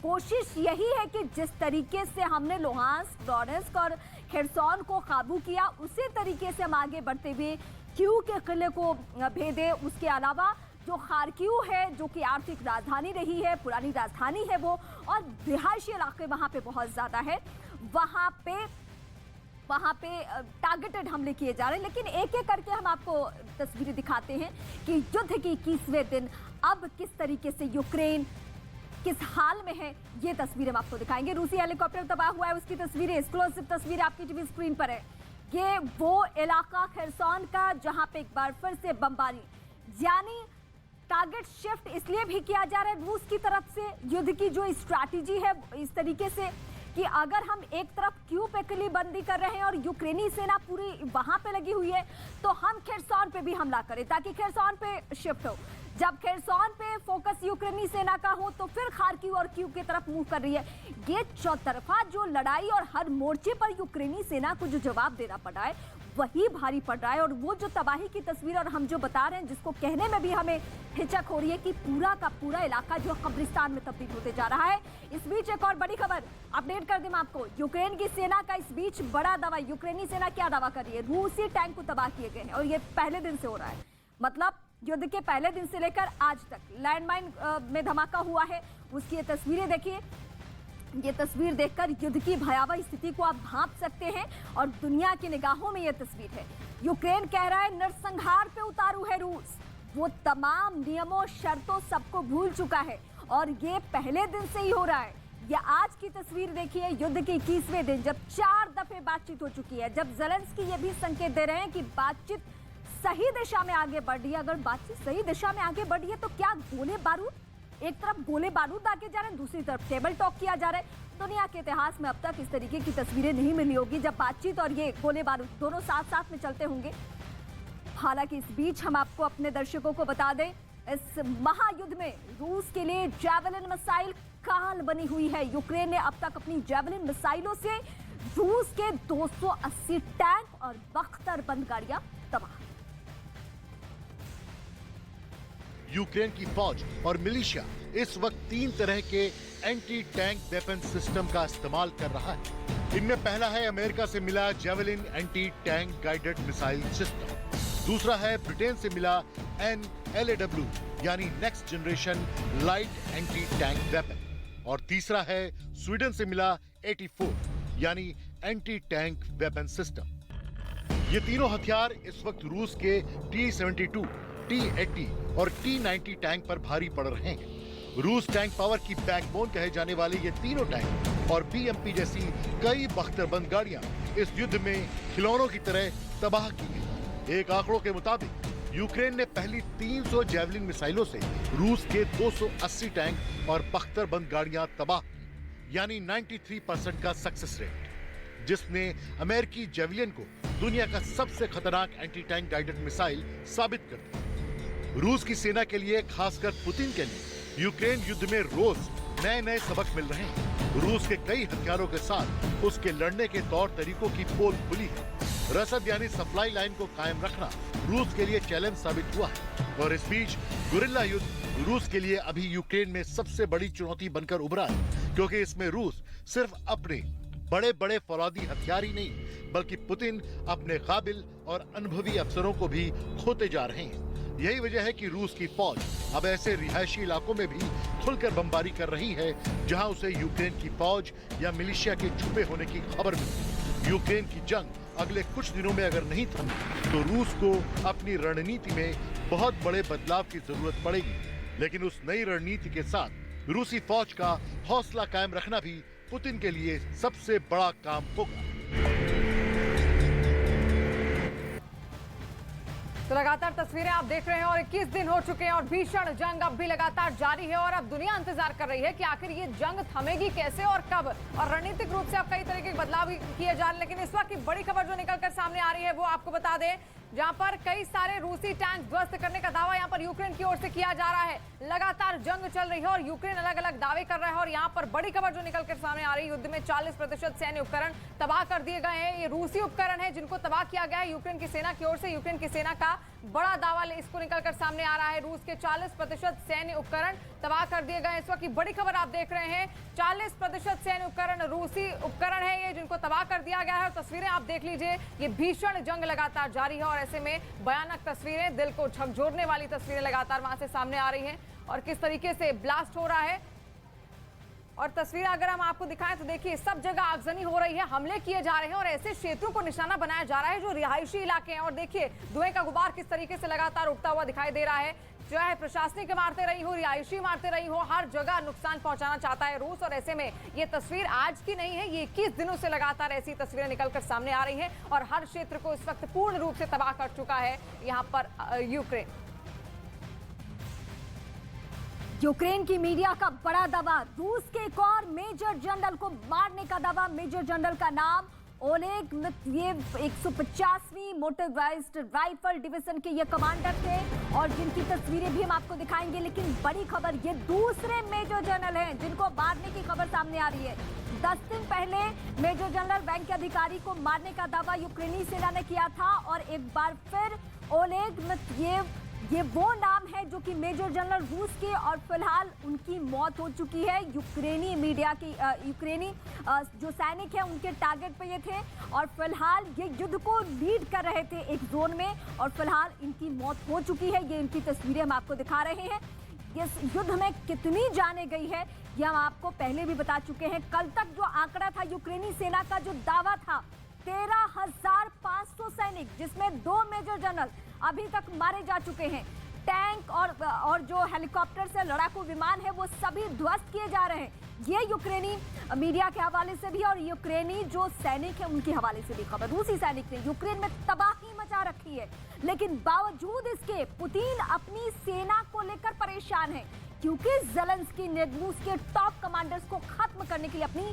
कोशिश यही है कि जिस तरीके से हमने लुहांस्क, डोनेट्स्क और खेर्सोन को काबू किया, उसी तरीके से हम आगे बढ़ते हुए क्यू के किले को भेदे। उसके अलावा जो खार्किव है, जो कि आर्थिक राजधानी रही है, पुरानी राजधानी है वो, और रिहायशी इलाके वहाँ पे बहुत ज़्यादा है, वहाँ पे टारगेटेड हमले किए जा रहे हैं। लेकिन एक एक करके हम आपको तस्वीरें दिखाते हैं कि युद्ध के 21वें दिन अब किस तरीके से यूक्रेन किस हाल में है, ये तस्वीरें हम आपको दिखाएंगे। रूसी हेलीकॉप्टर तबाह हुआ है, उसकी तस्वीरें, एक्सक्लूसिव तस्वीरें आपकी टीवी स्क्रीन पर है। ये वो इलाका खरसौन का जहां पे एक बार फिर से बमबारी, यानी टारगेट शिफ्ट इसलिए भी किया जा रहा है रूस की तरफ से। युद्ध की जो स्ट्रैटेजी है इस तरीके से कि अगर हम एक तरफ क्यू पे किलीबंदी कर रहे हैं और यूक्रेनी सेना पूरी वहां पे लगी हुई है, तो हम खेरसौन पे भी हमला करें ताकि खेरसौन पे शिफ्ट हो। जब खेरसौन पे फोकस यूक्रेनी सेना का हो तो फिर खार्किव और क्यू की तरफ मूव कर रही है। ये चौतरफा जो लड़ाई और हर मोर्चे पर यूक्रेनी सेना को जो जवाब देना पड़ा है वही भारी पड़ रहा है। और वो जो तबाही की तस्वीर और हम जो बता रहे हैं, जिसको कहने में भी हमें हिचक हो रही है कि पूरा का पूरा इलाका जो कब्रिस्तान में तब्दील होते जा रहा है। इस बीच एक और बड़ी खबर अपडेट कर दूं आपको, यूक्रेन की सेना का इस बीच बड़ा दावा। यूक्रेनी सेना क्या दावा कर रही है? रूसी टैंक को तबाह किए गए हैं और ये पहले दिन से हो रहा है, मतलब युद्ध के पहले दिन से लेकर आज तक लैंडमाइन में धमाका हुआ है। उसकी ये तस्वीरें देखिए, ये तस्वीर देखकर युद्ध की भयावह स्थिति को आप भांप सकते हैं और दुनिया की निगाहों में ये तस्वीर है। यूक्रेन कह रहा है नरसंहार पे उतारू है रूस, वो तमाम नियमों शर्तों सबको भूल चुका है और ये पहले दिन से ही हो रहा है। ये आज की तस्वीर देखिए, युद्ध के 21वें दिन जब 4 दफे बातचीत हो चुकी है, जब ज़ेलेंस्की ये भी संकेत दे रहे हैं कि बातचीत सही दिशा में आगे बढ़ रही है। अगर बातचीत सही दिशा में आगे बढ़ रही है तो क्या गोले बारूद, एक तरफ गोले बारूद दागे जा रहे हैं, दूसरी तरफ टेबल टॉक किया जा रहा है। दुनिया के इतिहास में अब तक इस तरीके की तस्वीरें नहीं मिली होगी जब बातचीत और ये गोले बारूद दोनों साथ साथ में चलते होंगे। हालांकि इस बीच हम आपको अपने दर्शकों को बता दें, इस महायुद्ध में रूस के लिए जैवलिन मिसाइल काल बनी हुई है। यूक्रेन ने अब तक अपनी जैवलिन मिसाइलों से रूस के 280 टैंक और बख्तरबंद गाड़ियां तबाह। यूक्रेन की फौज और मिलिशिया इस वक्त 3 तरह के एंटी टैंक वेपन सिस्टम का इस्तेमाल कर रहा है। इनमें पहला है अमेरिका से मिला javelin anti tank guided missile system, दूसरा है ब्रिटेन से मिला NLAW यानी next generation light anti tank weapon, और तीसरा है स्वीडन से मिला 84 यानी एंटी टैंक वेपन सिस्टम। ये तीनों हथियार इस वक्त रूस के T-72, T-80 और T-90 टैंक पर भारी पड़ रहे हैं। रूस टैंक पावर की बैकबोन कहे जाने वाले ये तीनों टैंक और BMP जैसी कई बख्तरबंद गाड़ियां इस युद्ध में खिलौनों की तरह तबाह की गई। एक आंकड़ों के मुताबिक यूक्रेन ने पहली 300 जेवलिन मिसाइलों से रूस के 280 टैंक और बख्तरबंद गाड़ियां तबाह की, यानी 93% का सक्सेस रेट, जिसने अमेरिकी जेवलिन को दुनिया का सबसे खतरनाक एंटी टैंक गाइडेड मिसाइल साबित कर दिया। रूस की सेना के लिए, खासकर पुतिन के लिए, यूक्रेन युद्ध में रोज नए नए सबक मिल रहे हैं। रूस के कई हथियारों के साथ उसके लड़ने के तौर तरीकों की पोल खुली है। रसद यानी सप्लाई लाइन को कायम रखना रूस के लिए चैलेंज साबित हुआ है। और इस बीच गुरिल्ला युद्ध रूस के लिए अभी यूक्रेन में सबसे बड़ी चुनौती बनकर उभरा है, क्योंकि इसमें रूस सिर्फ अपने बड़े बड़े फौलादी हथियार ही नहीं बल्कि पुतिन अपने काबिल और अनुभवी अफसरों को भी खोते जा रहे हैं। यही वजह है कि रूस की फौज अब ऐसे रिहायशी इलाकों में भी खुलकर बमबारी कर रही है जहां उसे यूक्रेन की फौज या मिलिशिया के छुपे होने की खबर मिली। यूक्रेन की जंग अगले कुछ दिनों में अगर नहीं थमी तो रूस को अपनी रणनीति में बहुत बड़े बदलाव की जरूरत पड़ेगी। लेकिन उस नई रणनीति के साथ रूसी फौज का हौसला कायम रखना भी पुतिन के लिए सबसे बड़ा काम होगा। तो लगातार तस्वीरें आप देख रहे हैं और 21 दिन हो चुके हैं और भीषण जंग अब भी लगातार जारी है। और अब दुनिया इंतजार कर रही है कि आखिर ये जंग थमेगी कैसे और कब। और रणनीतिक रूप से अब कई तरह के बदलाव किए जा रहे हैं। लेकिन इस वक्त की बड़ी खबर जो निकलकर सामने आ रही है वो आपको बता दें, जहां पर कई सारे रूसी टैंक ध्वस्त करने का दावा यहां पर यूक्रेन की ओर से किया जा रहा है। लगातार जंग चल रही है और यूक्रेन अलग अलग दावे कर रहा है। और यहां पर बड़ी खबर जो निकलकर सामने आ रही है, युद्ध में 40% सैन्य उपकरण तबाह कर दिए गए हैं। ये रूसी उपकरण है जिनको तबाह किया गया है यूक्रेन की सेना की ओर से। यूक्रेन की सेना का बड़ा दावा इसको निकलकर सामने आ रहा है। रूस के 40% सैन्य उपकरण तबाह कर दिए गए। इस वक्त की बड़ी खबर आप देख रहे हैं, 40% सैन्य उपकरण रूसी उपकरण है ये जिनको तबाह कर दिया गया है। और तस्वीरें आप देख लीजिए, ये भीषण जंग लगातार जारी है और ऐसे में भयानक तस्वीरें, दिल को झकझोरने वाली तस्वीरें लगातार वहां से सामने आ रही हैं और किस तरीके से ब्लास्ट हो रहा है। और तस्वीर अगर हम आपको दिखाएं तो देखिए, सब जगह आगजनी हो रही है, हमले किए जा रहे हैं और ऐसे क्षेत्रों को निशाना बनाया जा रहा है जो रिहायशी इलाके हैं। और देखिए धुएं का गुबार किस तरीके से लगातार उठता हुआ दिखाई दे रहा है। जो है प्रशासनिक इमारतें रही हो, रिहायशी इमारतें रही हो, हर जगह नुकसान पहुंचाना चाहता है रूस। और ऐसे में ये तस्वीर आज की नहीं है, ये 21 दिनों से लगातार ऐसी तस्वीरें निकलकर सामने आ रही हैं और हर क्षेत्र को इस वक्त पूर्ण रूप से तबाह कर चुका है यहाँ पर यूक्रेन। यूक्रेन की मीडिया का बड़ा दावा, रूस के एक और मेजर जनरल को मारने का दावा। मेजर जनरल का नाम ओलेग मित्येव 150वीं मोटराइज्ड राइफल डिवीजन के ये कमांडर थे और जिनकी तस्वीरें भी हम आपको दिखाएंगे। लेकिन बड़ी खबर, ये दूसरे मेजर जनरल हैं जिनको मारने की खबर सामने आ रही है। 10 दिन पहले मेजर जनरल रैंक के अधिकारी को मारने का दावा यूक्रेनी सेना ने किया था और एक बार फिर ओलेग मित्येव, ये वो नाम है जो कि मेजर जनरल रूस के, और फिलहाल उनकी मौत हो चुकी है। यूक्रेनी मीडिया की यूक्रेनी जो सैनिक हैं उनके टारगेट पे ये थे और फिलहाल ये युद्ध को लीड कर रहे थे एक जोन में और फिलहाल इनकी मौत हो चुकी है। ये इनकी तस्वीरें हम आपको दिखा रहे हैं। इस युद्ध में कितनी जाने गई है ये हम आपको पहले भी बता चुके हैं। कल तक जो आंकड़ा था यूक्रेनी सेना का, जो दावा था 13,500 सैनिक, जिसमें 2 मेजर जनरल अभी तक मारे जा चुके हैं। टैंक और जो हेलीकॉप्टर से लड़ाकू विमान है वो सभी ध्वस्त किए जा रहे हैं। ये यूक्रेनी मीडिया के हवाले से भी और यूक्रेनी जो सैनिक है उनके हवाले से भी खबर। रूसी सैनिक ने यूक्रेन में तबाही मचा रखी है, लेकिन बावजूद इसके पुतिन अपनी सेना को लेकर परेशान है क्योंकि ज़ेलेंस्की ने रूस के टॉप कमांडर्स को खत्म करने के लिए अपनी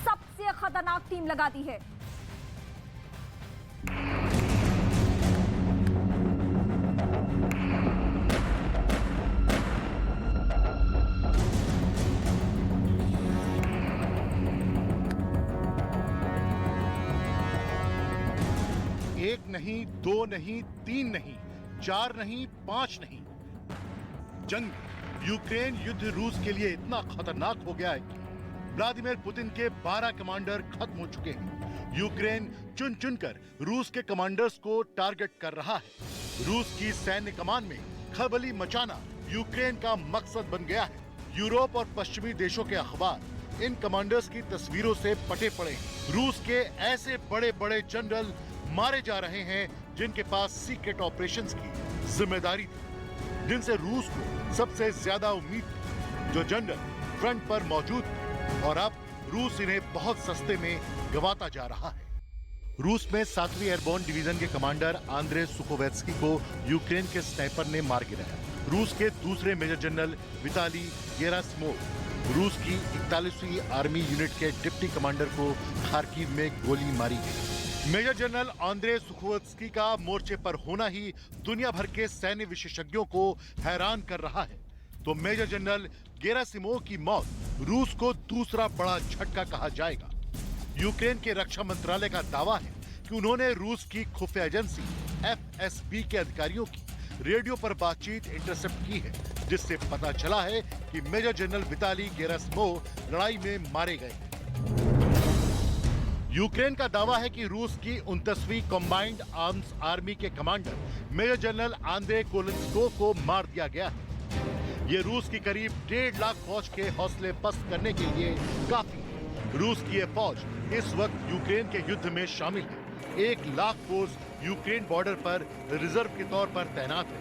सबसे खतरनाक टीम लगा दी है। एक नहीं, 2 नहीं, 3 नहीं, 4 नहीं, 5 नहीं, जंग यूक्रेन युद्ध रूस के लिए इतना खतरनाक हो गया है कि व्लादिमीर पुतिन के 12 कमांडर खत्म हो चुके हैं। यूक्रेन चुन चुनकर रूस के कमांडर्स को टारगेट कर रहा है। रूस की सैन्य कमान में खलबली मचाना यूक्रेन का मकसद बन गया है। यूरोप और पश्चिमी देशों के अखबार इन कमांडर्स की तस्वीरों से पटे पड़े हैं। रूस के ऐसे बड़े बड़े जनरल मारे जा रहे हैं जिनके पास सीक्रेट ऑपरेशंस की जिम्मेदारी थी, जिनसे रूस को सबसे ज्यादा उम्मीद थी, जो जनरल फ्रंट पर मौजूद थे और अब रूस इन्हें बहुत सस्ते में गंवाता जा रहा है। रूस में 7वीं एयरबोर्न डिवीजन के कमांडर आंद्रे सुखोवेत्स्की को यूक्रेन के स्नाइपर ने मार गिराया। रूस के दूसरे मेजर जनरल विताली गेरासिमोव, रूस की 41वीं आर्मी यूनिट के डिप्टी कमांडर को खार्किव में गोली मारी गई। मेजर जनरल आंद्रे सुखोवेत्स्की का मोर्चे पर होना ही दुनिया भर के सैन्य विशेषज्ञों को हैरान कर रहा है, तो मेजर जनरल गेरासिमोव की मौत रूस को दूसरा बड़ा झटका कहा जाएगा। यूक्रेन के रक्षा मंत्रालय का दावा है कि उन्होंने रूस की खुफिया एजेंसी FSB के अधिकारियों की रेडियो पर बातचीत इंटरसेप्ट की है, जिससे पता चला है कि मेजर जनरल विताली गेरासिमोव लड़ाई में मारे गए। यूक्रेन का दावा है कि रूस की 29वीं कॉम्बाइंड आर्म्स आर्मी के कमांडर मेजर जनरल आंद्रे कोलेंस्को को मार दिया गया है। ये रूस की करीब 1.5 लाख फौज के हौसले पस्त करने के लिए काफी है। रूस की ये फौज इस वक्त यूक्रेन के युद्ध में शामिल है। 1 लाख फोर्स यूक्रेन बॉर्डर पर रिजर्व के तौर पर तैनात है,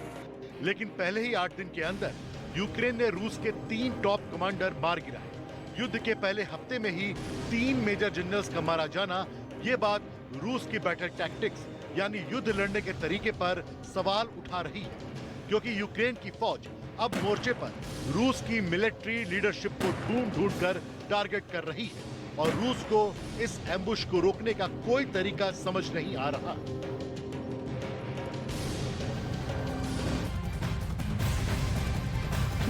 लेकिन पहले ही 8 दिन के अंदर यूक्रेन ने रूस के 3 टॉप कमांडर मार गिराए। युद्ध के पहले हफ्ते में ही 3 मेजर जनरल्स का मारा जाना, ये बात रूस की बैटल टैक्टिक्स यानी युद्ध लड़ने के तरीके पर सवाल उठा रही है, क्योंकि यूक्रेन की फौज अब मोर्चे पर रूस की मिलिट्री लीडरशिप को ढूंढ कर टारगेट कर रही है और रूस को इस एम्बुश को रोकने का कोई तरीका समझ नहीं आ रहा।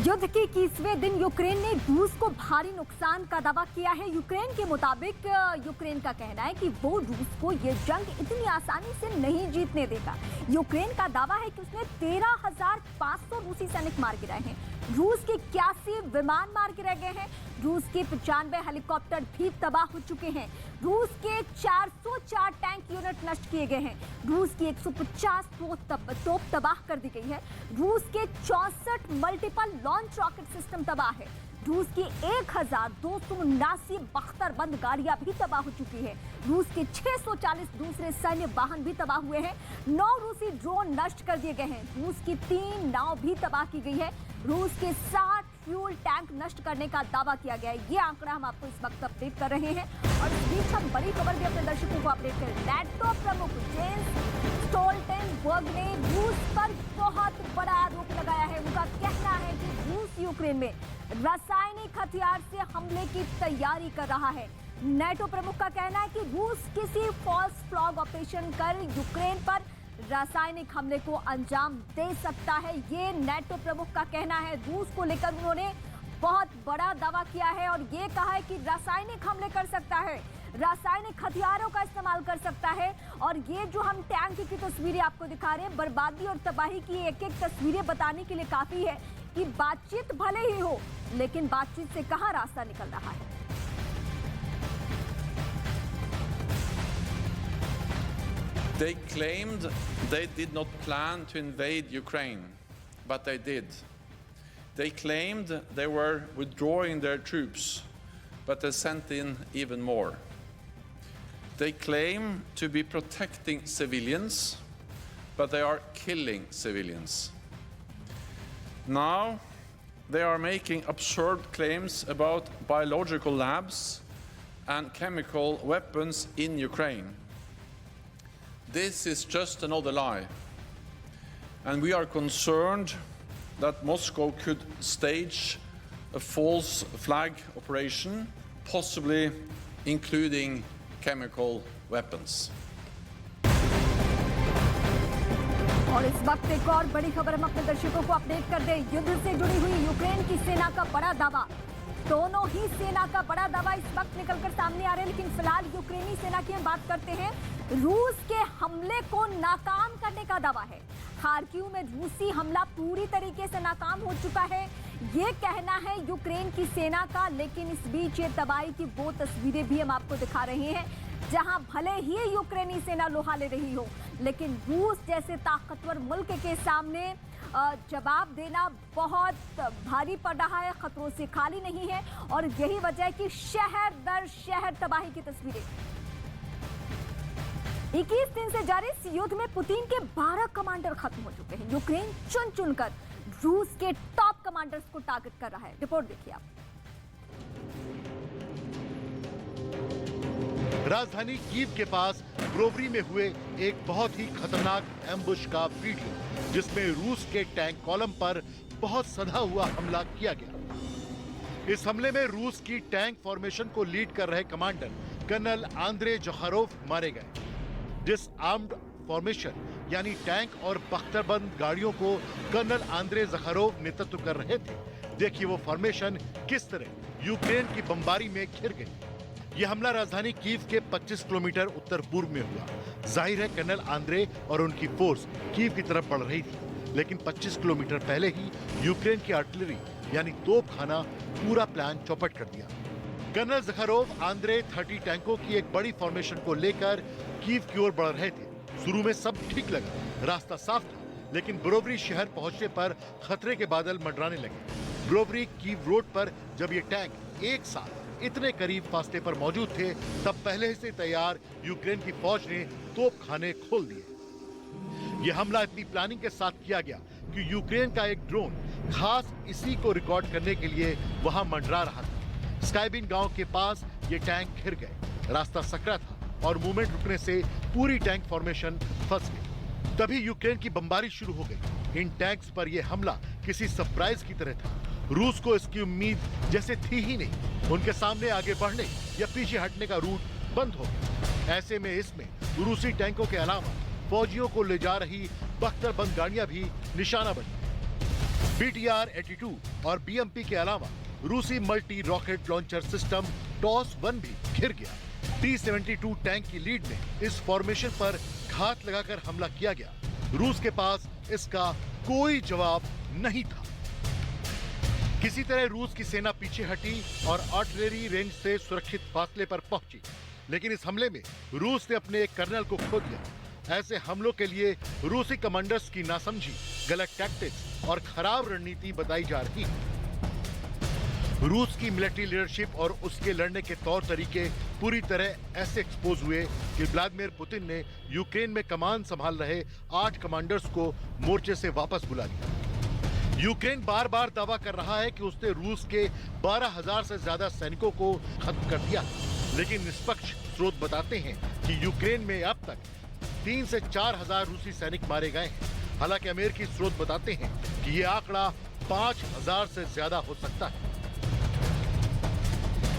युद्ध के 21वें दिन यूक्रेन ने रूस को भारी नुकसान का दावा किया है। यूक्रेन के मुताबिक यूक्रेन का कहना है कि वो रूस को ये जंग इतनी आसानी से नहीं जीतने देगा। यूक्रेन का दावा है कि उसने 13,500 रूसी सैनिक मार गिराए हैं। रूस के 81 विमान मार गिराए गए हैं। रूस के 95 हेलीकॉप्टर भी तबाह हो चुके हैं। रूस के 404 टैंक यूनिट नष्ट किए गए हैं। रूस की 150 तोप तबाह कर दी गई है। रूस के 64 मल्टीपल लॉन्च रॉकेट सिस्टम तबाह है। रूस की 1279 बख्तरबंद गाड़ियां भी तबाह हो चुकी है। रूस के 640 दूसरे सैन्य वाहन भी तबाह हुए हैं। 9 रूसी ड्रोन नष्ट कर दिए गए हैं। रूस की 3 नाव भी तबाह की गई है। रूस के 60 फ्यूल टैंक नष्ट करने का दावा किया गया है। ये आंकड़ा हम आपको इस वक्त अपडेट कर रहे हैं और इस बीच हम बड़ी खबर भी अपने दर्शकों को अपडेट करें। नाटो प्रमुख जेंस स्टोल्टेनबर्ग ने रूस पर बहुत बड़ा आरोप लगाया है। उनका कहना है कि रूस यूक्रेन में रासायनिक हथियार से हमले की तैयारी कर रहा है। नाटो प्रमुख का कहना है कि रूस किसी फॉल्स फ्लैग ऑपरेशन कर यूक्रेन पर रासायनिक हमले को अंजाम दे सकता है। ये नाटो प्रमुख का कहना है। रूस को लेकर उन्होंने बहुत बड़ा दावा किया है और ये कहा है कि रासायनिक हमले कर सकता है, रासायनिक हथियारों का इस्तेमाल कर सकता है। और ये जो हम टैंक की तस्वीरें आपको दिखा रहे हैं, बर्बादी और तबाही की एक एक तस्वीरें बताने के लिए काफी है कि बातचीत भले ही हो, लेकिन बातचीत से कहां रास्ता निकल रहा है। They claimed they did not plan to invade Ukraine, but they did. They claimed they were withdrawing their troops, but they sent in even more. They claim to be protecting civilians, but they are killing civilians. Now they are making absurd claims about biological labs and chemical weapons in Ukraine. This is just another lie, and we are concerned that Moscow could stage a false flag operation, possibly including chemical weapons. और इस वक्त एक और बड़ी खबर हम अपने दर्शकों को अपडेट कर दें। युद्ध से जुड़ी हुई यूक्रेन की सेना का बड़ा दावा। दोनों ही सेना का बड़ा दावा इस वक्त निकलकर सामने आ रहे हैं, लेकिन फिलहाल यूक्रेनी सेना की हम बात करते हैं। रूस के हमले को नाकाम करने का दावा है। खार्किव में रूसी हमला पूरी तरीके से नाकाम हो चुका है, ये कहना है यूक्रेन की सेना का। लेकिन इस बीच ये तबाही की वो तस्वीरें भी हम आपको दिखा रहे हैं जहां भले ही यूक्रेनी सेना लोहा ले रही हो, लेकिन रूस जैसे ताकतवर मुल्क के सामने जवाब देना बहुत भारी पड़ रहा है, खतरों से खाली नहीं है। और यही वजह है कि शहर दर शहर तबाही की तस्वीरें। 21 दिन से जारी इस युद्ध में पुतिन के 12 कमांडर खत्म हो चुके हैं। यूक्रेन चुन चुनकर रूस के टॉप कमांडर्स को टारगेट कर रहा है। रिपोर्ट देखिए आप। राजधानी कीव के पास ब्रोवरी में हुए एक बहुत ही खतरनाक एम्बुश का वीडियो, जिसमें रूस के टैंक कॉलम पर बहुत सधा हुआ हमला किया गया। इस हमले में रूस की टैंक फॉर्मेशन को लीड कर रहे कमांडर कर्नल आंद्रे जखारोव मारे गए। जिस आर्म्ड फॉर्मेशन यानी टैंक और बख्तरबंद गाड़ियों को कर्नल आंद्रे जखारोव नेतृत्व कर रहे थे, देखिए वो फॉर्मेशन किस तरह यूक्रेन की बमबारी में घिर गई। यह हमला राजधानी कीव के 25 किलोमीटर उत्तर पूर्व में हुआ। जाहिर है कर्नल आंद्रे और उनकी फोर्स कीव की तरफ बढ़ रही थी, लेकिन 25 किलोमीटर पहले ही यूक्रेन की आर्टिलरी यानी तोपखाना पूरा प्लान चौपट कर दिया। कर्नल जखारोव आंद्रे 30 टैंकों की एक बड़ी फॉर्मेशन को लेकर कीव की ओर बढ़ रहे थे। शुरू में सब ठीक लगा, रास्ता साफ था, लेकिन ब्रोवरी शहर पहुंचने पर खतरे के बादल मंडराने लगे। ब्रोवरी कीव रोड पर जब ये टैंक एक साथ इतने करीब फासले पर मौजूद थे, तब पहले से तैयार यूक्रेन की फौज ने तोपखाने खोल दिए। यह हमला इतनी प्लानिंग के साथ किया गया कि यूक्रेन का एक ड्रोन खास इसी को रिकॉर्ड करने के लिए वहां मंडरा रहा था। स्काइबिन गांव के पास ये टैंक घिर गए। रास्ता सकरा था और मूवमेंट रुकने से पूरी टैंक फॉर्मेशन फंस गई। तभी यूक्रेन की बमबारी शुरू हो गई। इन टैंक्स पर यह हमला किसी सरप्राइज की तरह था। रूस को इसकी उम्मीद जैसे थी ही नहीं। उनके सामने आगे बढ़ने या पीछे हटने का रूट बंद हो गया। ऐसे में इसमें रूसी टैंकों के अलावा फौजियों को ले जा रही बख्तरबंद गाड़ियां भी निशाना बनी। BTR-82 और BMP के अलावा रूसी multi rocket launcher system TOS-1 भी घिर गया। T-72 टैंक की लीड में इस फॉर्मेशन पर घात लगाकर हमला किया गया। रूस के पास इसका कोई जवाब नहीं था। किसी तरह रूस की सेना पीछे हटी और आर्टिलरी रेंज से सुरक्षित फासले पर पहुंची, लेकिन इस हमले में रूस ने अपने एक कर्नल को खो दिया। ऐसे हमलों के लिए रूसी कमांडर्स की नासमझी, गलत टैक्टिक्स और खराब रणनीति बताई जा रही है। रूस की मिलिट्री लीडरशिप और उसके लड़ने के तौर तरीके पूरी तरह ऐसे एक्सपोज हुए कि व्लादिमीर पुतिन ने यूक्रेन में कमान संभाल रहे 8 कमांडर्स को मोर्चे से वापस बुला लिया। यूक्रेन बार बार दावा कर रहा है कि उसने रूस के 12,000 से ज्यादा सैनिकों को खत्म कर दिया, लेकिन निष्पक्ष स्रोत बताते हैं कि यूक्रेन में अब तक 3 से 4,000 रूसी सैनिक मारे गए हैं। हालांकि अमेरिकी स्रोत बताते हैं कि ये आंकड़ा 5,000 से ज्यादा हो सकता है।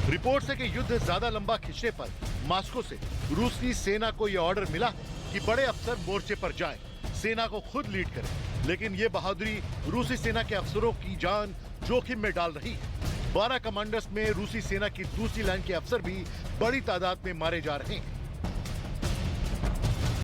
रिपोर्ट है कि युद्ध ज्यादा लंबा खिंचने पर मॉस्को से रूसी सेना को यह ऑर्डर मिला कि बड़े अफसर मोर्चे पर जाएं, सेना को खुद लीड करें। लेकिन ये बहादुरी रूसी सेना के अफसरों की जान जोखिम में डाल रही है। 12 कमांडर्स में रूसी सेना की दूसरी लाइन के अफसर भी बड़ी तादाद में मारे जा रहे हैं।